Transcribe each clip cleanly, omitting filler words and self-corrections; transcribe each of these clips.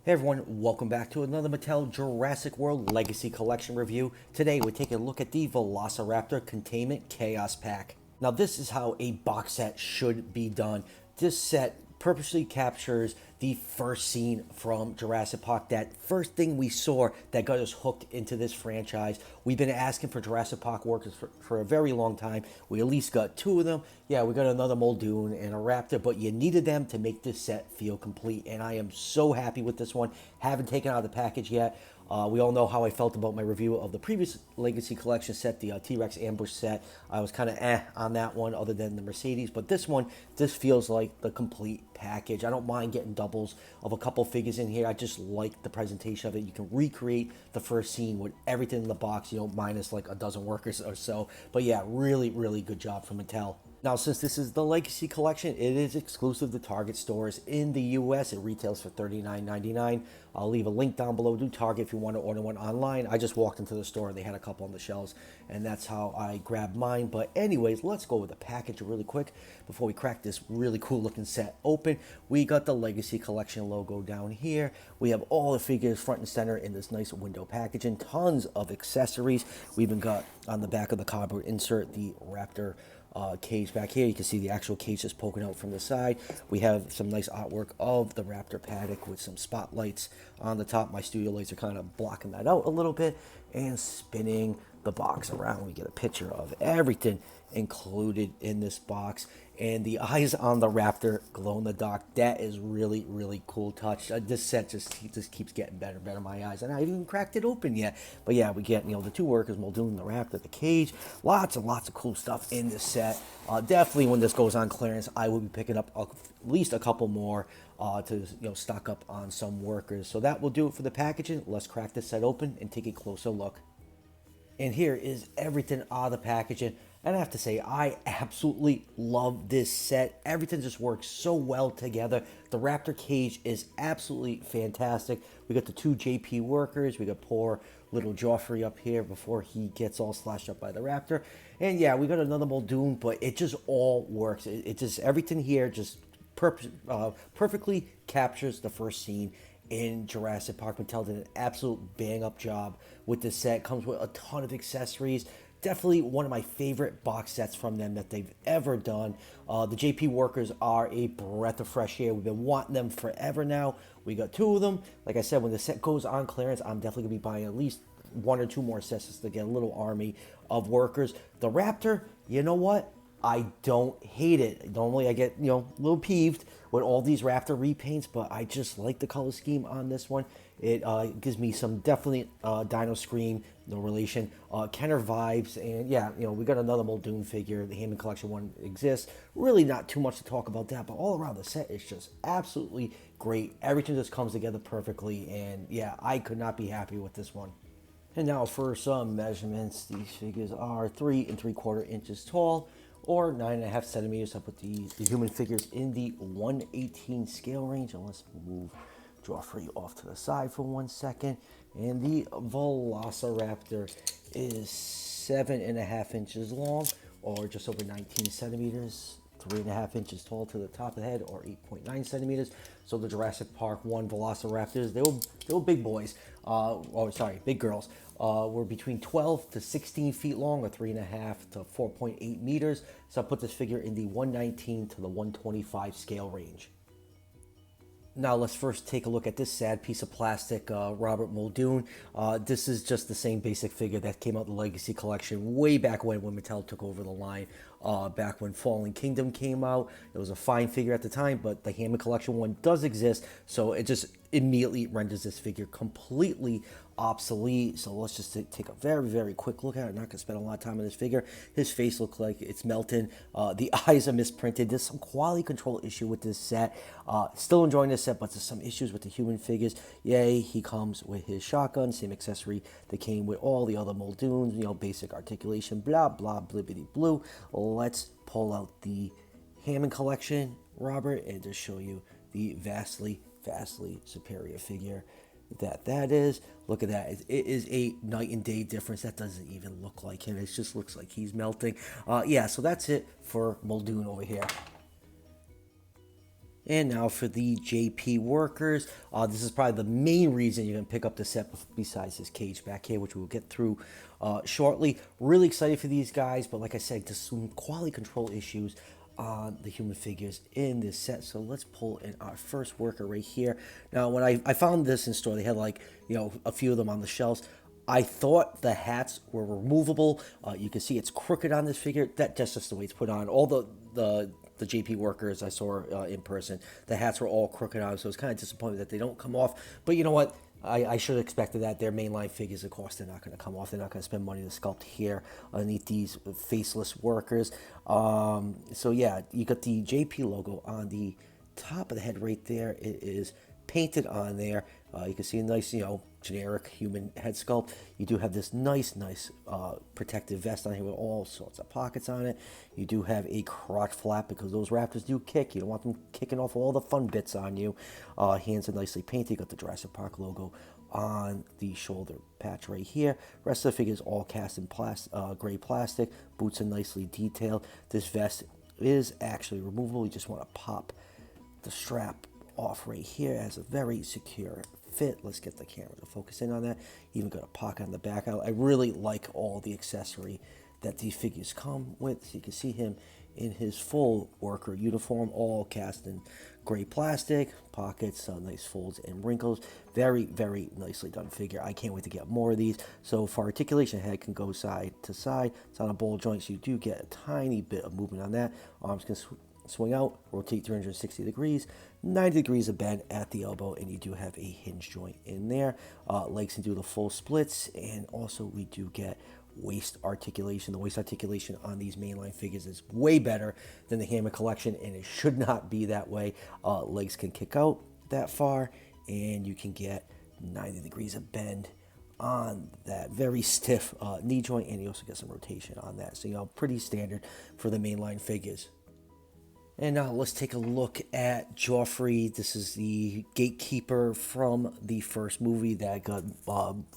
Hey everyone, welcome back to another Mattel Jurassic World Legacy Collection review. Today we're taking a look at the Velociraptor Containment Chaos Pack. Now this is how a box set should be done. This set purposely captures the first scene from Jurassic Park, that first thing we saw that got us hooked into this franchise. We've been asking for Jurassic Park workers for a very long time. We at least got two of them. Yeah, we got another Muldoon and a Raptor, but you needed them to make this set feel complete, and I am so happy with this one. Haven't taken out of the package yet. We all know how I felt about my review of the previous Legacy Collection set, the T-Rex Ambush set. I was kind of on that one other than the Mercedes, but this one, this feels like the complete package. I don't mind getting doubles of a couple figures in here. I just like the presentation of it. You can recreate the first scene with everything in the box, you know, minus like a dozen workers or so. But yeah, really, really good job from Mattel. Now, since this is the Legacy Collection, it is exclusive to Target stores in the U.S. It retails for $39.99. I'll leave a link down below to Target if you want to order one online. I just walked into the store and they had a couple on the shelves, and that's how I grabbed mine. But anyways, let's go with the package really quick before we crack this really cool looking set open. We got the Legacy Collection logo down here. We have all the figures front and center in this nice window packaging. Tons of accessories. We even got on the back of the cardboard insert the Raptor cage back here. You can see the actual cage just poking out from the side. We have some nice artwork of the Raptor paddock with some spotlights on the top. My studio lights are kind of blocking that out a little bit, and spinning the box around. We get a picture of everything included in this box, and the eyes on the Raptor glow in the dark. That is really, really cool touch. This set just keeps getting better and better in my eyes, and I haven't even cracked it open yet. But yeah, we get, you know, the two workers, Muldoon and the Raptor, the cage. Lots and lots of cool stuff in this set. Definitely when this goes on clearance, I will be picking up at least a couple more to, you know, stock up on some workers. So that will do it for the packaging. Let's crack this set open and take a closer look. And here is everything out of the packaging. And I have to say, I absolutely love this set. Everything just works so well together. The Raptor cage is absolutely fantastic. We got the two JP workers. We got poor little Joffrey up here before he gets all slashed up by the Raptor. And yeah, we got another Muldoon, but it just all works. It just, everything here just perfectly captures the first scene in Jurassic Park. Mattel did an absolute bang-up job with this set. Comes with a ton of accessories. Definitely one of my favorite box sets from them that they've ever done. The JP workers are a breath of fresh air. We've been wanting them forever now. We got two of them. Like I said, when the set goes on clearance, I'm definitely going to be buying at least one or two more sets to get a little army of workers. The Raptor, you know what? I don't hate it. Normally I get, you know, a little peeved with all these Raptor repaints, but I just like the color scheme on this one. It gives me some definitely Dino Scream, no relation, Kenner vibes. And yeah, you know, we got another Muldoon figure. The Hammond Collection one exists. Really not too much to talk about that, but all around the set is just absolutely great. Everything just comes together perfectly, and yeah, I could not be happy with this one. And now for some measurements. These figures are 3 3/4 inches tall, or 9.5 centimeters. I put the human figures in the 1/18 scale range. And let's move Joffrey off to the side for 1 second. And the Velociraptor is 7.5 inches long, or just over 19 centimeters. 3.5 inches tall to the top of the head, or 8.9 centimeters. So the Jurassic Park 1 Velociraptors, they were big boys. Big girls. Were between 12 to 16 feet long, or 3.5 to 4.8 meters. So I put this figure in the 119 to the 125 scale range. Now let's first take a look at this sad piece of plastic, Robert Muldoon. This is just the same basic figure that came out in the Legacy Collection way back when Mattel took over the line. Back when Fallen Kingdom came out. It was a fine figure at the time, but the Hammond Collection one does exist, so it just immediately renders this figure completely obsolete. So let's just take a very, very quick look at it. I'm not going to spend a lot of time on this figure. His face looks like it's melting. The eyes are misprinted. There's some quality control issue with this set. Still enjoying this set, but there's some issues with the human figures. Yay, he comes with his shotgun, same accessory that came with all the other Muldoons, you know, basic articulation, blah, blah, blibbity blue. Let's pull out the Hammond Collection, Robert, and just show you the vastly superior figure that is. Look at that. It is a night and day difference. That doesn't even look like him. It just looks like he's melting. Yeah, so that's it for Muldoon over here. And now for the JP workers. This is probably the main reason you're going to pick up the set besides this cage back here, which we'll get through shortly. Really excited for these guys, but like I said, just some quality control issues on the human figures in this set. So let's pull in our first worker right here. Now, when I found this in store, they had like, a few of them on the shelves. I thought the hats were removable. You can see it's crooked on this figure. That's just the way it's put on. All the JP workers I saw in person, the hats were all crooked on, so it's kind of disappointing that they don't come off. But you know what? I should have expected that. Their mainline figures, of course, they're not going to come off. They're not going to spend money to sculpt here underneath these faceless workers. So yeah, you got the JP logo on the top of the head right there. It is painted on there. You can see a nice, generic human head sculpt. You do have this nice protective vest on here with all sorts of pockets on it. You do have a crotch flap because those Raptors do kick. You don't want them kicking off all the fun bits on you. Hands are nicely painted. You got the Jurassic Park logo on the shoulder patch right here. Rest of the figure is all cast in gray plastic. Boots are nicely detailed. This vest is actually removable. You just want to pop the strap off right here. It has a very secure fit. Let's get the camera to focus in on that. Even got a pocket on the back. I really like all the accessory that these figures come with. So you can see him in his full worker uniform, all cast in gray plastic, pockets, nice folds and wrinkles. Very nicely done figure. I can't wait to get more of these. So for articulation, head can go side to side. It's on a ball joint, so you do get a tiny bit of movement on that. Arms can swing out, rotate 360 degrees, 90 degrees of bend at the elbow, and you do have a hinge joint in there. Legs can do the full splits, and also we do get waist articulation. The waist articulation on these mainline figures is way better than the Hammer collection, and it should not be that way. Legs can kick out that far, and you can get 90 degrees of bend on that very stiff knee joint, and you also get some rotation on that. So, pretty standard for the mainline figures. And now let's take a look at Joffrey. This is the gatekeeper from the first movie that got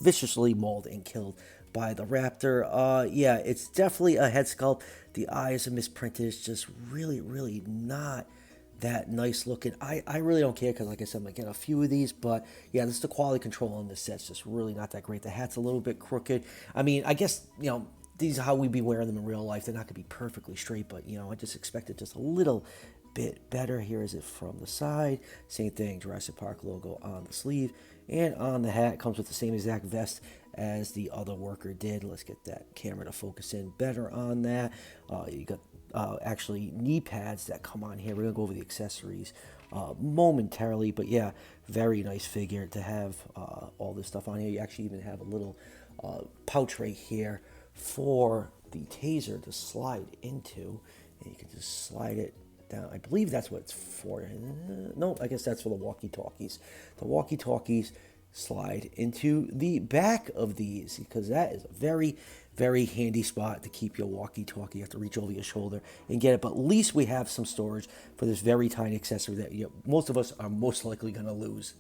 viciously mauled and killed by the Raptor. Yeah, it's definitely a head sculpt. The eyes are misprinted. It's just really not that nice looking. I really don't care because, like I said, I'm going to get a few of these. But yeah, this is the quality control on this set. It's just really not that great. The hat's a little bit crooked. I mean, I guess, these are how we'd be wearing them in real life. They're not going to be perfectly straight, but, I just expected just a little bit better. Here is it from the side. Same thing, Jurassic Park logo on the sleeve. And on the hat, comes with the same exact vest as the other worker did. Let's get that camera to focus in better on that. You got actually knee pads that come on here. We're going to go over the accessories momentarily, but yeah, very nice figure to have all this stuff on here. You actually even have a little pouch right here for the taser to slide into, and you can just slide it down. I believe that's what it's for. No, I guess that's for the walkie-talkies. The walkie-talkies slide into the back of these because that is a very handy spot to keep your walkie-talkie. You have to reach over your shoulder and get it, but at least we have some storage for this very tiny accessory that most of us are most likely going to lose.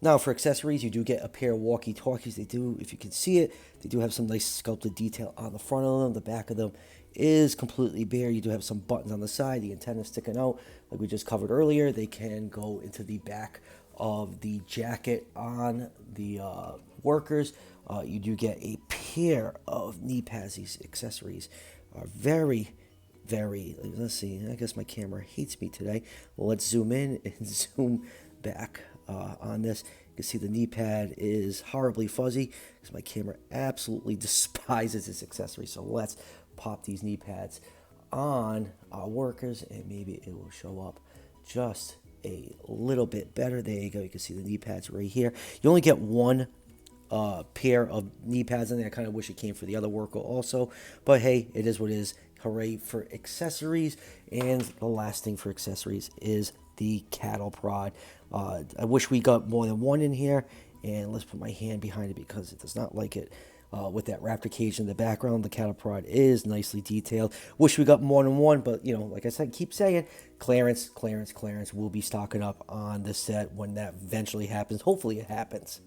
Now, for accessories, you do get a pair of walkie-talkies. They do, if you can see it, they do have some nice sculpted detail on the front of them. The back of them is completely bare. You do have some buttons on the side, the antenna sticking out, like we just covered earlier. They can go into the back of the jacket on the workers. You do get a pair of knee pads. These accessories are very, let's see, I guess my camera hates me today. Well, let's zoom in and zoom back on this. You can see the knee pad is horribly fuzzy because my camera absolutely despises this accessory. So let's pop these knee pads on our workers and maybe it will show up just a little bit better. There you go. You can see the knee pads right here. You only get one pair of knee pads in there. I kind of wish it came for the other worker also, but hey, it is what it is. Hooray for accessories. And the last thing for accessories is the cattle prod. I wish we got more than one in here, and let's put my hand behind it because it does not like it. With that Raptor cage in the background, the cattle prod is nicely detailed. Wish we got more than one, but like I said, keep saying clearance. We'll be stocking up on this set when that eventually happens. Hopefully it happens.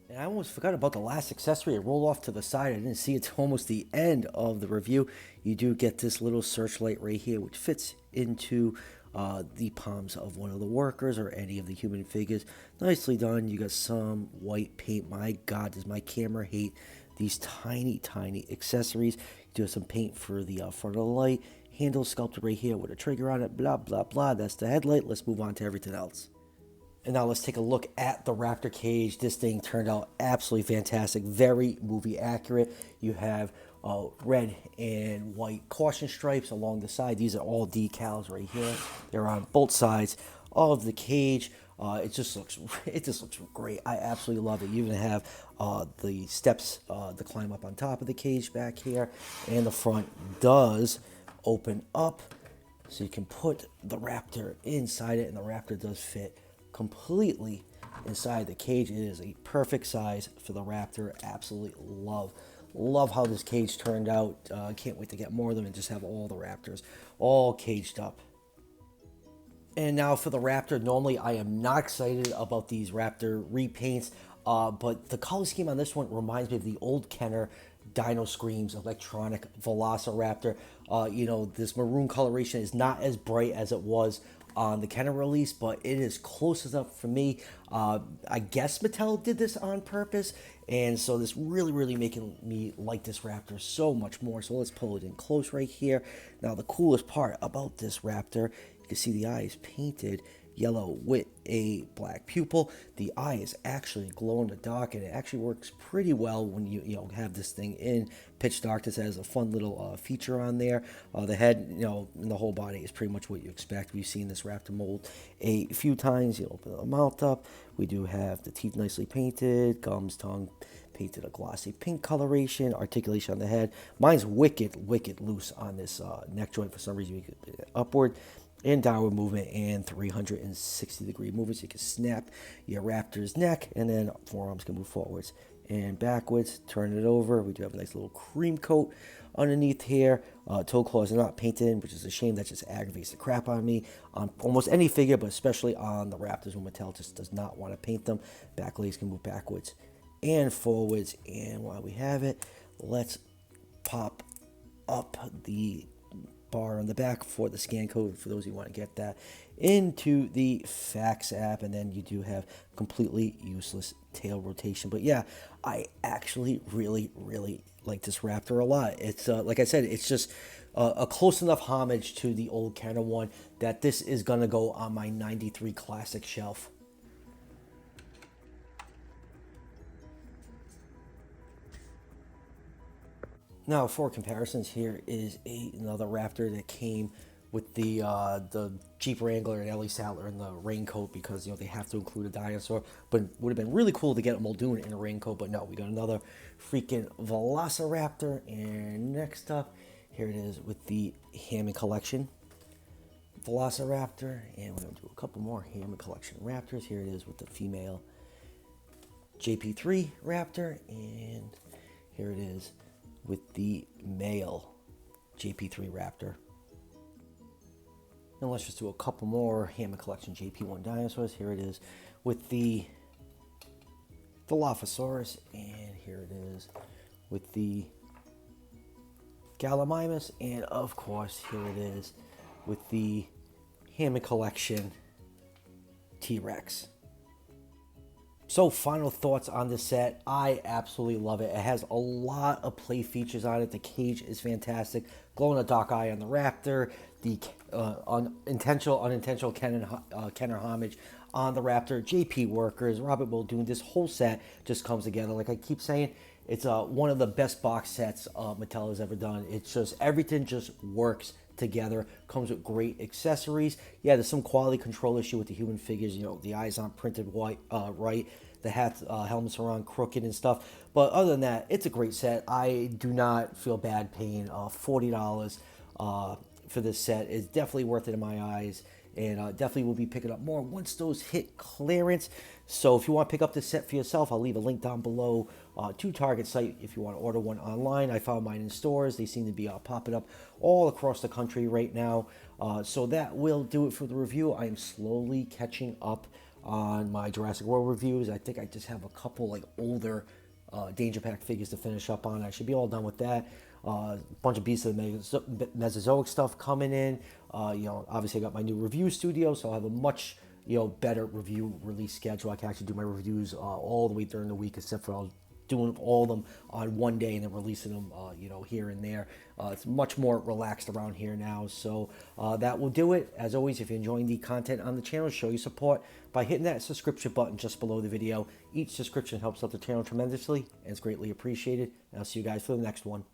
And I almost forgot about the last accessory. It rolled off to the side. I didn't see it till almost the end of the review. You do get this little searchlight right here, which fits into the palms of one of the workers or any of the human figures. Nicely done. You got some white paint. My God, does my camera hate these tiny, tiny accessories. You do have some paint for the front of the light. Handle sculpted right here with a trigger on it. Blah, blah, blah. That's the headlight. Let's move on to everything else. And now let's take a look at the Raptor cage. This thing turned out absolutely fantastic. Very movie accurate. You have red and white caution stripes along the side. These are all decals right here. They're on both sides of the cage. It just looks great. I absolutely love it. You even have the steps to climb up on top of the cage back here, and the front does open up, so you can put the Raptor inside it, and the Raptor does fit completely inside the cage. It is a perfect size for the Raptor. Absolutely love how this cage turned out. Can't wait to get more of them and just have all the Raptors all caged up. And now for the Raptor, normally I am not excited about these Raptor repaints, but the color scheme on this one reminds me of the old Kenner Dino Screams electronic Velociraptor. This maroon coloration is not as bright as it was on the Kenner release, but it is close enough for me. I guess Mattel did this on purpose, and so this really making me like this Raptor so much more. So let's pull it in close right here. Now the coolest part about this Raptor, you can see the eye is painted yellow with a black pupil. The eye is actually glow in the dark, and it actually works pretty well when you have this thing in pitch darkness. It has a fun little feature on there. The head, and the whole body is pretty much what you expect. We've seen this Raptor mold a few times. You open the mouth up. We do have the teeth nicely painted, gums, tongue painted a glossy pink coloration, articulation on the head. Mine's wicked loose on this neck joint. For some reason, you can upward and downward movement and 360-degree movement, so you can snap your Raptor's neck, and then forearms can move forwards and backwards. Turn it over. We do have a nice little cream coat underneath here. Toe claws are not painted, which is a shame. That just aggravates the crap out of me on almost any figure, but especially on the Raptors when Mattel just does not want to paint them. Back legs can move backwards and forwards. And while we have it, let's pop up the bar on the back for the scan code for those who want to get that into the fax app. And then you do have completely useless tail rotation. But yeah, I actually really like this Raptor a lot. It's like I said, it's just a close enough homage to the old Kenner one that this is gonna go on my 93 classic shelf. Now, for comparisons, here is another Raptor that came with the Jeep Wrangler and Ellie Sattler in the raincoat, because they have to include a dinosaur. But it would have been really cool to get a Muldoon in a raincoat. But no, we got another freaking Velociraptor. And next up, here it is with the Hammond Collection Velociraptor, and we're gonna do a couple more Hammond Collection Raptors. Here it is with the female JP3 Raptor, and here it is with the male JP3 Raptor. And let's just do a couple more Hammond Collection JP1 dinosaurs. Here it is with the Dilophosaurus, and here it is with the Gallimimus, and of course here it is with the Hammond Collection T-Rex. So, final thoughts on this set. I absolutely love it. It has a lot of play features on it. The cage is fantastic. Glow-in-the-dark eye on the Raptor. The unintentional Kenner homage on the Raptor. JP workers, Robert Muldoon. This whole set just comes together. Like I keep saying, it's one of the best box sets Mattel has ever done. It's just, everything just works together. Comes with great accessories. Yeah, there's some quality control issue with the human figures. The eyes aren't printed white, right. The hats, helmets are on crooked and stuff. But other than that, it's a great set. I do not feel bad paying $40 for this set. It's definitely worth it in my eyes, and definitely will be picking up more once those hit clearance. So if you want to pick up this set for yourself, I'll leave a link down below to Target site if you want to order one online. I found mine in stores. They seem to be popping up all across the country right now. So that will do it for the review. I am slowly catching up on my Jurassic World reviews. I think I just have a couple older Danger Pack figures to finish up on. I should be all done with that. A bunch of pieces of Mesozoic stuff coming in. Obviously I got my new review studio, so I'll have a much better review release schedule. I can actually do my reviews all the way during the week, except for doing all of them on one day and then releasing them, here and there. It's much more relaxed around here now. So that will do it. As always, if you're enjoying the content on the channel, show your support by hitting that subscription button just below the video. Each subscription helps out the channel tremendously and it's greatly appreciated. And I'll see you guys for the next one.